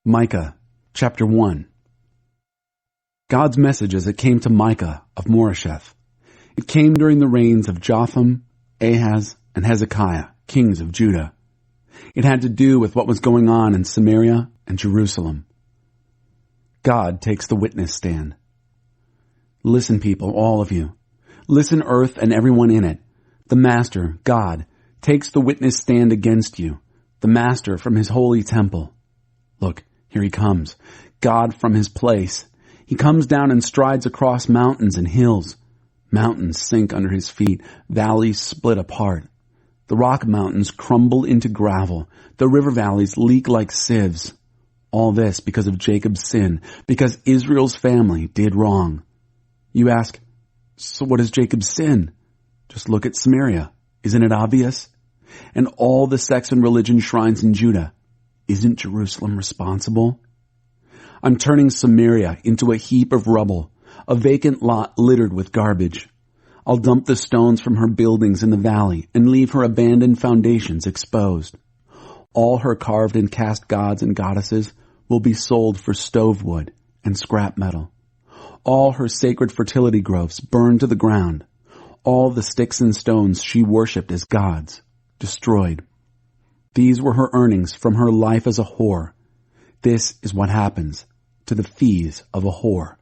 Micah, chapter 1. God's message as it came to Micah of Moresheth. It came during the reigns of Jotham, Ahaz, and Hezekiah, kings of Judah. It had to do with what was going on in Samaria and Jerusalem. God takes the witness stand. Listen, people, all of you. Listen, earth and everyone in it. The Master, God, takes the witness stand against you, the Master from his holy temple. Look, here he comes, God from his place. He comes down and strides across mountains and hills. Mountains sink under his feet, valleys split apart. The rock mountains crumble into gravel. The river valleys leak like sieves. All this because of Jacob's sin, because Israel's family did wrong. You ask, so what is Jacob's sin? Just look at Samaria. Isn't it obvious? And all the sex and religion shrines in Judah. Isn't Jerusalem responsible? I'm turning Samaria into a heap of rubble, a vacant lot littered with garbage. I'll dump the stones from her buildings in the valley and leave her abandoned foundations exposed. All her carved and cast gods and goddesses will be sold for stove wood and scrap metal. All her sacred fertility groves burned to the ground. All the sticks and stones she worshipped as gods, destroyed. These were her earnings from her life as a whore. This is what happens to the fees of a whore.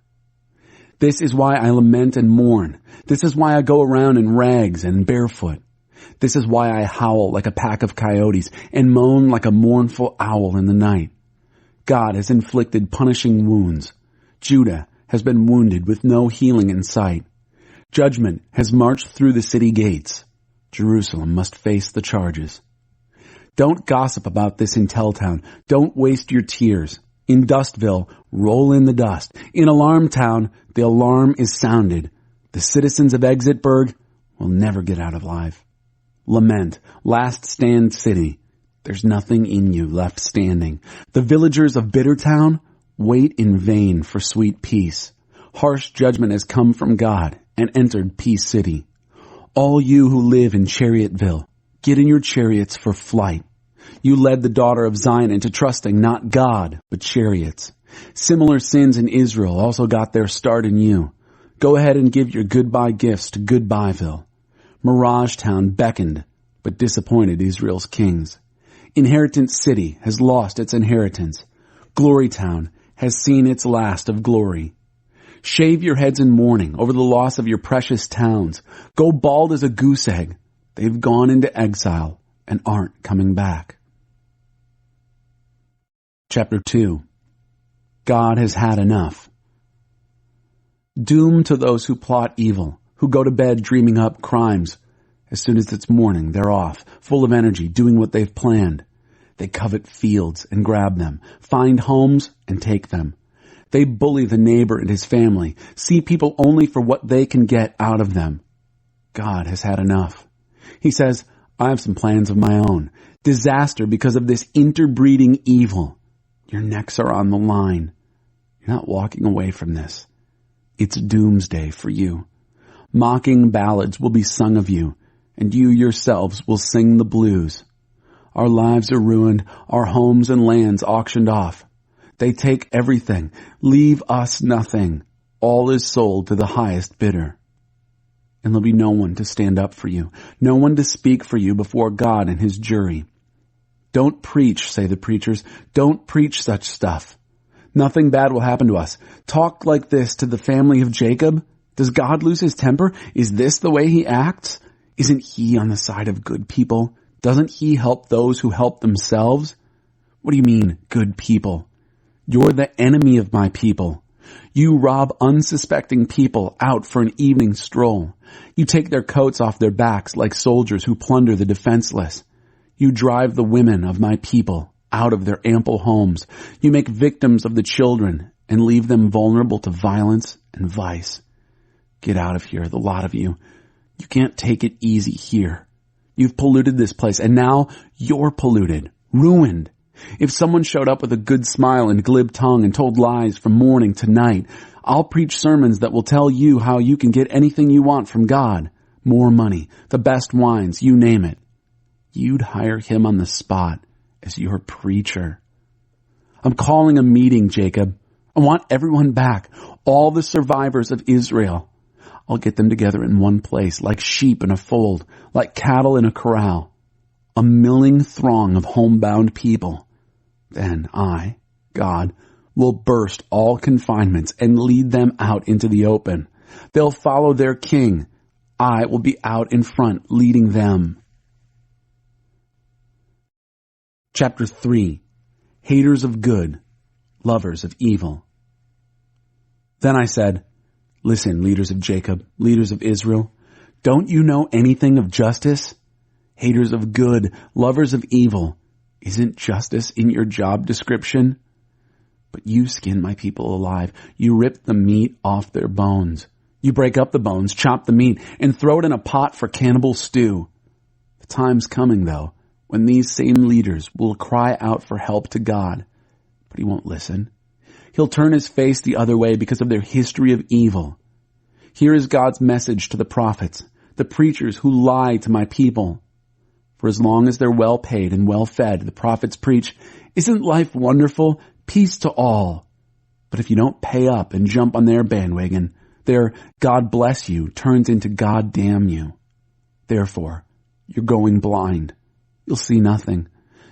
This is why I lament and mourn. This is why I go around in rags and barefoot. This is why I howl like a pack of coyotes and moan like a mournful owl in the night. God has inflicted punishing wounds. Judah has been wounded with no healing in sight. Judgment has marched through the city gates. Jerusalem must face the charges. Don't gossip about this in Telltown. Don't waste your tears. In Dustville, roll in the dust. In Alarm Town, the alarm is sounded. The citizens of Exitburg will never get out alive. Lament, last stand city. There's nothing in you left standing. The villagers of Bittertown wait in vain for sweet peace. Harsh judgment has come from God and entered Peace City. All you who live in Chariotville, get in your chariots for flight. You led the daughter of Zion into trusting not God, but chariots. Similar sins in Israel also got their start in you. Go ahead and give your goodbye gifts to Goodbyeville. Mirage Town beckoned, but disappointed Israel's kings. Inheritance City has lost its inheritance. Glory Town has seen its last of glory. Shave your heads in mourning over the loss of your precious towns. Go bald as a goose egg. They've gone into exile and aren't coming back. Chapter 2. God has had enough. Doom to those who plot evil, who go to bed dreaming up crimes. As soon as it's morning, they're off, full of energy, doing what they've planned. They covet fields and grab them, find homes and take them. They bully the neighbor and his family, see people only for what they can get out of them. God has had enough. He says, I have some plans of my own. Disaster because of this interbreeding evil. Your necks are on the line. You're not walking away from this. It's doomsday for you. Mocking ballads will be sung of you, and you yourselves will sing the blues. Our lives are ruined, our homes and lands auctioned off. They take everything, leave us nothing. All is sold to the highest bidder. And there'll be no one to stand up for you, no one to speak for you before God and his jury. Don't preach, say the preachers. Don't preach such stuff. Nothing bad will happen to us. Talk like this to the family of Jacob? Does God lose his temper? Is this the way he acts? Isn't he on the side of good people? Doesn't he help those who help themselves? What do you mean, good people? You're the enemy of my people. You rob unsuspecting people out for an evening stroll. You take their coats off their backs like soldiers who plunder the defenseless. You drive the women of my people out of their ample homes. You make victims of the children and leave them vulnerable to violence and vice. Get out of here, the lot of you. You can't take it easy here. You've polluted this place, and now you're polluted, ruined. If someone showed up with a good smile and glib tongue and told lies from morning to night, I'll preach sermons that will tell you how you can get anything you want from God. More money, the best wines, you name it. You'd hire him on the spot as your preacher. I'm calling a meeting, Jacob. I want everyone back, all the survivors of Israel. I'll get them together in one place, like sheep in a fold, like cattle in a corral, a milling throng of homebound people. Then I, God, will burst all confinements and lead them out into the open. They'll follow their king. I will be out in front, leading them. Chapter 3. Haters of good, lovers of evil. Then I said, listen, leaders of Jacob, leaders of Israel, don't you know anything of justice? Haters of good, lovers of evil. Isn't justice in your job description? But you skin my people alive. You rip the meat off their bones. You break up the bones, chop the meat, and throw it in a pot for cannibal stew. The time's coming, though, when these same leaders will cry out for help to God, but he won't listen. He'll turn his face the other way because of their history of evil. Here is God's message to the prophets, the preachers who lie to my people. For as long as they're well paid and well fed, the prophets preach, isn't life wonderful? Peace to all. But if you don't pay up and jump on their bandwagon, their God bless you turns into God damn you. Therefore, you're going blind. You'll see nothing.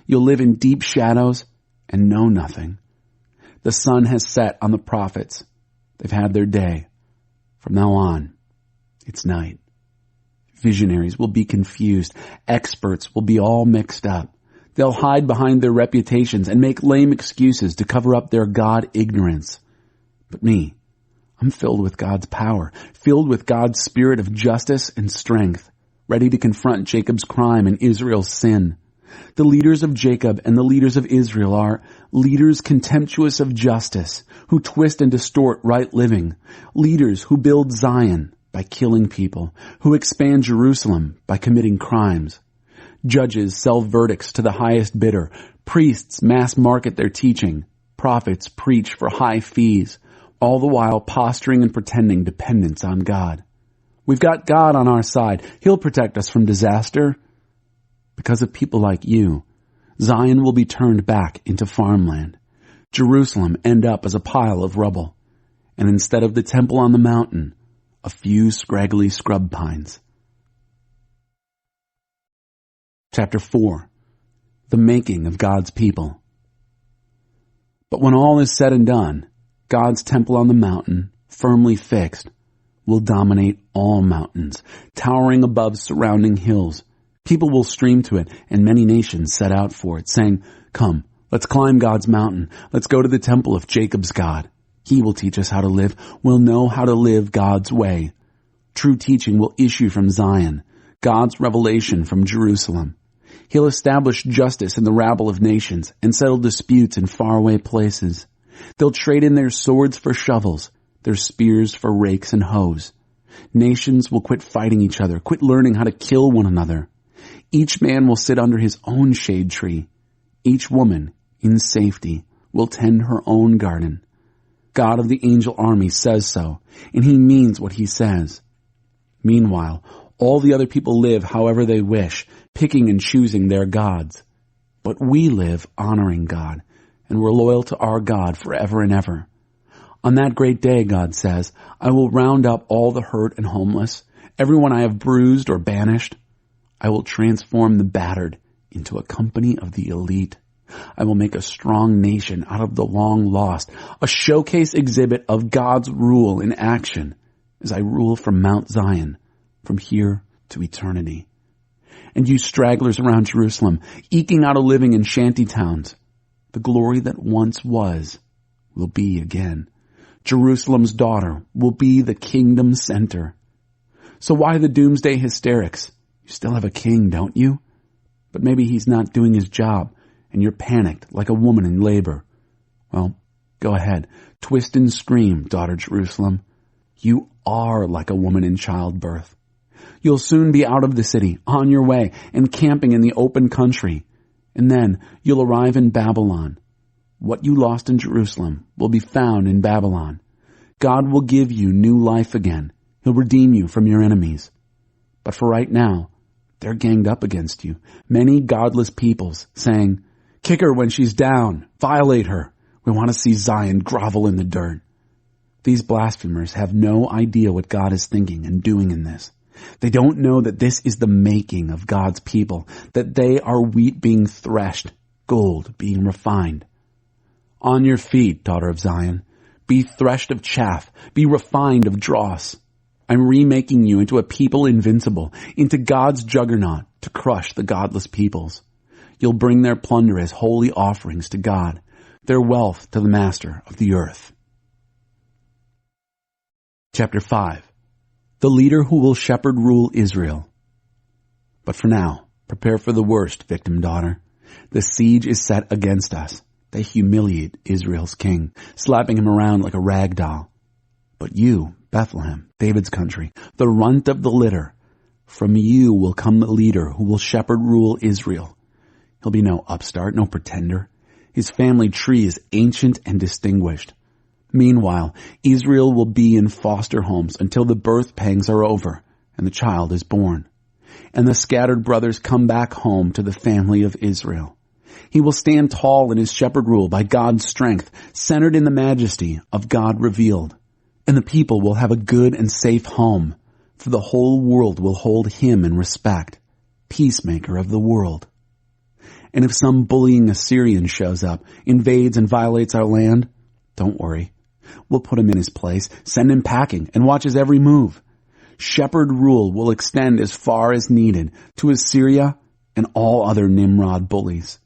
You'll live in deep shadows and know nothing. The sun has set on the prophets. They've had their day. From now on, it's night. Visionaries will be confused. Experts will be all mixed up. They'll hide behind their reputations and make lame excuses to cover up their God ignorance. But me, I'm filled with God's power, filled with God's spirit of justice and strength, ready to confront Jacob's crime and Israel's sin. The leaders of Jacob and the leaders of Israel are leaders contemptuous of justice, who twist and distort right living, leaders who build Zion by killing people, who expand Jerusalem by committing crimes. Judges sell verdicts to the highest bidder, priests mass market their teaching, prophets preach for high fees, all the while posturing and pretending dependence on God. We've got God on our side. He'll protect us from disaster. Because of people like you, Zion will be turned back into farmland. Jerusalem end up as a pile of rubble. And instead of the temple on the mountain, a few scraggly scrub pines. Chapter 4. The making of God's people. But when all is said and done, God's temple on the mountain, firmly fixed, will dominate all mountains, towering above surrounding hills. People will stream to it, and many nations set out for it, saying, come, let's climb God's mountain. Let's go to the temple of Jacob's God. He will teach us how to live. We'll know how to live God's way. True teaching will issue from Zion, God's revelation from Jerusalem. He'll establish justice in the rabble of nations and settle disputes in faraway places. They'll trade in their swords for shovels, their spears for rakes and hoes. Nations will quit fighting each other, quit learning how to kill one another. Each man will sit under his own shade tree. Each woman, in safety, will tend her own garden. God of the angel army says so, and he means what he says. Meanwhile, all the other people live however they wish, picking and choosing their gods. But we live honoring God, and we're loyal to our God forever and ever. On that great day, God says, I will round up all the hurt and homeless, everyone I have bruised or banished. I will transform the battered into a company of the elite. I will make a strong nation out of the long lost, a showcase exhibit of God's rule in action as I rule from Mount Zion, from here to eternity. And you stragglers around Jerusalem, eking out a living in shanty towns, the glory that once was will be again. Jerusalem's daughter will be the kingdom center. So why the doomsday hysterics? You still have a king, don't you? But maybe he's not doing his job, and you're panicked like a woman in labor. Well, go ahead. Twist and scream, daughter Jerusalem. You are like a woman in childbirth. You'll soon be out of the city, on your way, and camping in the open country. And then you'll arrive in Babylon. What you lost in Jerusalem will be found in Babylon. God will give you new life again. He'll redeem you from your enemies. But for right now, they're ganged up against you. Many godless peoples saying, kick her when she's down, violate her, We want to see Zion grovel in the dirt. These blasphemers have no idea what God is thinking and doing in this. They don't know that this is the making of God's people, that they are wheat being threshed, gold being refined. On your feet, daughter of Zion. Be threshed of chaff. Be refined of dross. I'm remaking you into a people invincible, into God's juggernaut to crush the godless peoples. You'll bring their plunder as holy offerings to God, their wealth to the master of the earth. Chapter 5. The leader who will shepherd rule Israel. But for now, prepare for the worst, victim daughter. The siege is set against us. They humiliate Israel's king, slapping him around like a rag doll. But you, Bethlehem, David's country, the runt of the litter, from you will come the leader who will shepherd rule Israel. He'll be no upstart, no pretender. His family tree is ancient and distinguished. Meanwhile, Israel will be in foster homes until the birth pangs are over and the child is born. And the scattered brothers come back home to the family of Israel. He will stand tall in his shepherd rule by God's strength, centered in the majesty of God revealed. And the people will have a good and safe home, for the whole world will hold him in respect, peacemaker of the world. And if some bullying Assyrian shows up, invades and violates our land, don't worry. We'll put him in his place, send him packing, and watch his every move. Shepherd rule will extend as far as needed to Assyria and all other Nimrod bullies.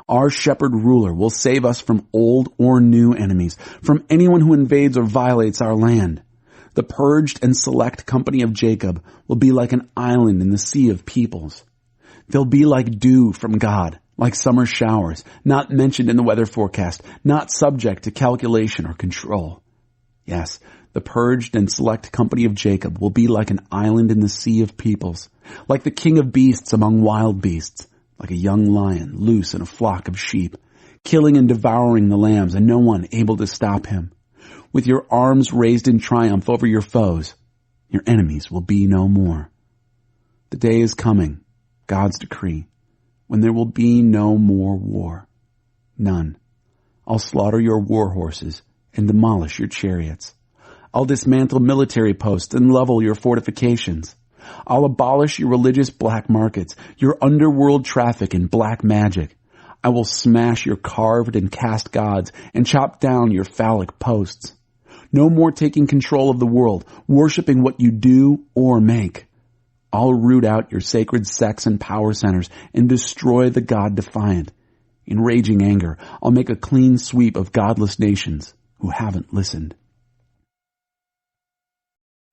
Our shepherd ruler will save us from old or new enemies, from anyone who invades or violates our land. The purged and select company of Jacob will be like an island in the sea of peoples. They'll be like dew from God, like summer showers, not mentioned in the weather forecast, not subject to calculation or control. Yes, the purged and select company of Jacob will be like an island in the sea of peoples, like the king of beasts among wild beasts, like a young lion loose in a flock of sheep, killing and devouring the lambs and no one able to stop him. With your arms raised in triumph over your foes, your enemies will be no more. The day is coming, God's decree, when there will be no more war. None. I'll slaughter your war horses and demolish your chariots. I'll dismantle military posts and level your fortifications. I'll abolish your religious black markets, your underworld traffic in black magic. I will smash your carved and cast gods and chop down your phallic posts. No more taking control of the world, worshiping what you do or make. I'll root out your sacred sects and power centers and destroy the God-defiant. In raging anger, I'll make a clean sweep of godless nations who haven't listened.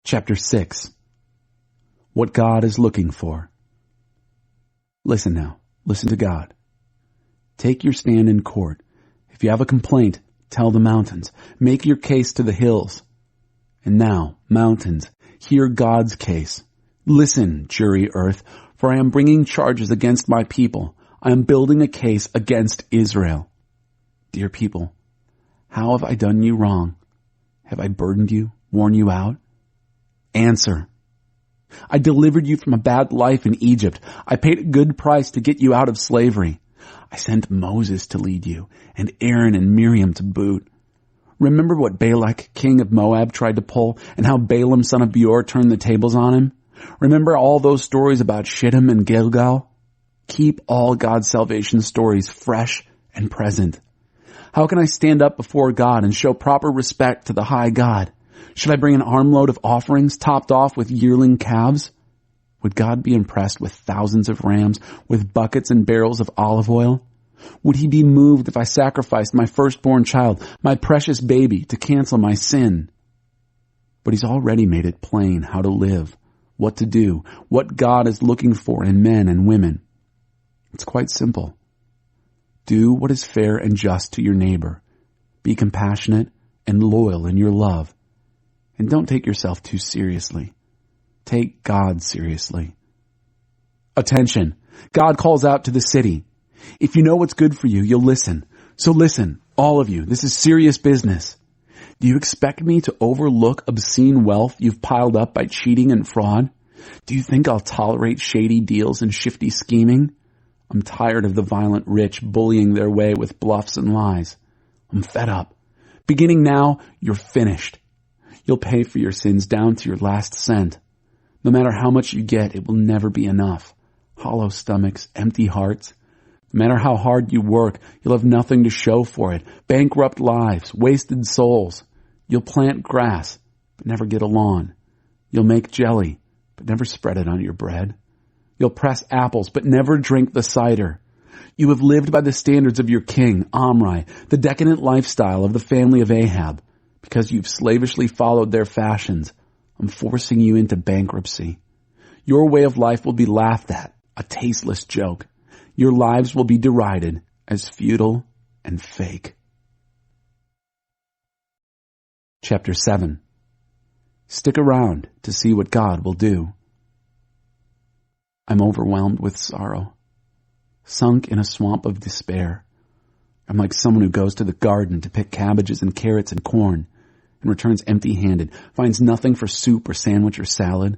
Chapter 6. What God is looking for. Listen now. Listen to God. Take your stand in court. If you have a complaint, tell the mountains. Make your case to the hills. And now, mountains, hear God's case. Listen, jury earth, for I am bringing charges against my people. I am building a case against Israel. Dear people, how have I done you wrong? Have I burdened you, worn you out? Answer. I delivered you from a bad life in Egypt. I paid a good price to get you out of slavery. I sent Moses to lead you, and Aaron and Miriam to boot. Remember what Balak, king of Moab, tried to pull, and how Balaam, son of Beor, turned the tables on him? Remember all those stories about Shittim and Gilgal? Keep all God's salvation stories fresh and present. How can I stand up before God and show proper respect to the high God? Should I bring an armload of offerings topped off with yearling calves? Would God be impressed with thousands of rams, with buckets and barrels of olive oil? Would he be moved if I sacrificed my firstborn child, my precious baby, to cancel my sin? But he's already made it plain how to live, what to do, what God is looking for in men and women. It's quite simple. Do what is fair and just to your neighbor. Be compassionate and loyal in your love. And don't take yourself too seriously. Take God seriously. Attention! God calls out to the city. If you know what's good for you, you'll listen. So listen, all of you. This is serious business. Do you expect me to overlook obscene wealth you've piled up by cheating and fraud? Do you think I'll tolerate shady deals and shifty scheming? I'm tired of the violent rich bullying their way with bluffs and lies. I'm fed up. Beginning now, you're finished. You'll pay for your sins down to your last cent. No matter how much you get, it will never be enough. Hollow stomachs, empty hearts. No matter how hard you work, you'll have nothing to show for it. Bankrupt lives, wasted souls. You'll plant grass, but never get a lawn. You'll make jelly, but never spread it on your bread. You'll press apples, but never drink the cider. You have lived by the standards of your king, Omri, the decadent lifestyle of the family of Ahab. Because you've slavishly followed their fashions, I'm forcing you into bankruptcy. Your way of life will be laughed at, a tasteless joke. Your lives will be derided as futile and fake. Chapter 7. Stick around to see what God will do. I'm overwhelmed with sorrow, sunk in a swamp of despair. I'm like someone who goes to the garden to pick cabbages and carrots and corn and returns empty-handed, finds nothing for soup or sandwich or salad.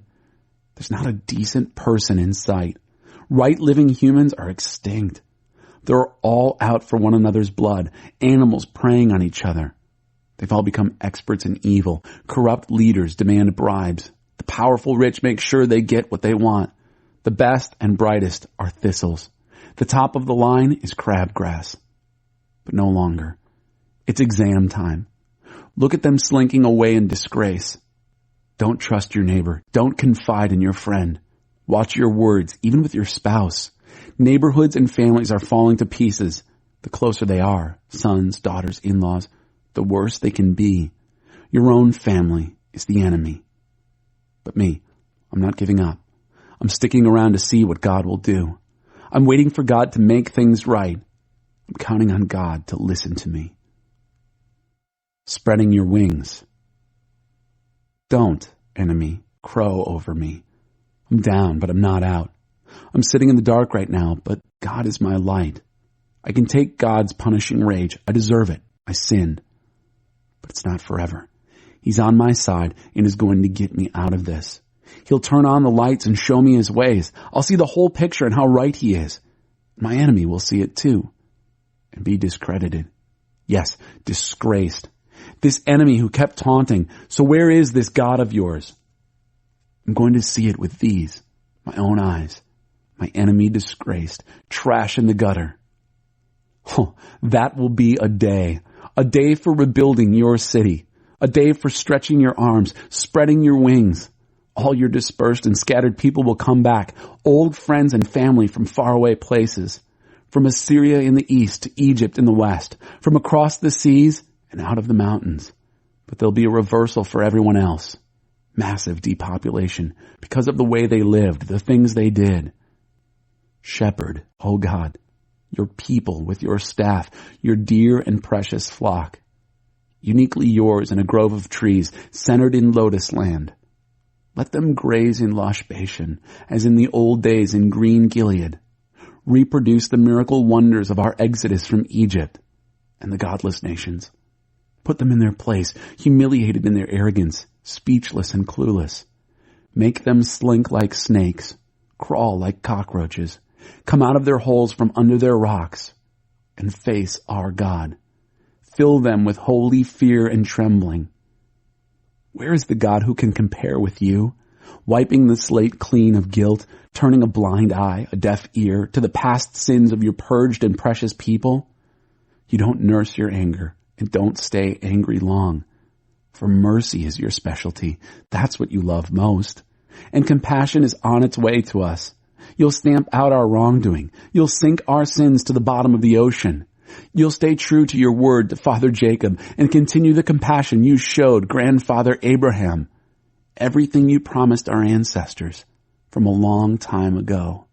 There's not a decent person in sight. Right living humans are extinct. They're all out for one another's blood, animals preying on each other. They've all become experts in evil. Corrupt leaders demand bribes. The powerful rich make sure they get what they want. The best and brightest are thistles. The top of the line is crabgrass. But no longer. It's exam time. Look at them slinking away in disgrace. Don't trust your neighbor. Don't confide in your friend. Watch your words, even with your spouse. Neighborhoods and families are falling to pieces. The closer they are, sons, daughters, in-laws, the worse they can be. Your own family is the enemy. But me, I'm not giving up. I'm sticking around to see what God will do. I'm waiting for God to make things right. I'm counting on God to listen to me. Spreading your wings. Don't, enemy, crow over me. I'm down, but I'm not out. I'm sitting in the dark right now, but God is my light. I can take God's punishing rage. I deserve it. I sinned. But it's not forever. He's on my side and is going to get me out of this. He'll turn on the lights and show me his ways. I'll see the whole picture and how right he is. My enemy will see it too and be discredited. Yes, disgraced. This enemy who kept taunting, so where is this God of yours? I'm going to see it with these, my own eyes. My enemy disgraced, trash in the gutter. Oh, that will be a day for rebuilding your city, a day for stretching your arms, spreading your wings. All your dispersed and scattered people will come back, old friends and family from faraway places, from Assyria in the east to Egypt in the west, from across the seas and out of the mountains. But there'll be a reversal for everyone else. Massive depopulation because of the way they lived, the things they did. Shepherd, O God, your people with your staff, your dear and precious flock, uniquely yours in a grove of trees centered in lotus land. Let them graze in lush Bashan, as in the old days in green Gilead. Reproduce the miracle wonders of our exodus from Egypt and the godless nations. Put them in their place, humiliated in their arrogance, speechless and clueless. Make them slink like snakes, crawl like cockroaches, come out of their holes from under their rocks, and face our God. Fill them with holy fear and trembling. Where is the God who can compare with you, wiping the slate clean of guilt, turning a blind eye, a deaf ear, to the past sins of your purged and precious people? You don't nurse your anger, and don't stay angry long. For mercy is your specialty. That's what you love most. And compassion is on its way to us. You'll stamp out our wrongdoing. You'll sink our sins to the bottom of the ocean. You'll stay true to your word to Father Jacob and continue the compassion you showed grandfather Abraham. Everything you promised our ancestors from a long time ago.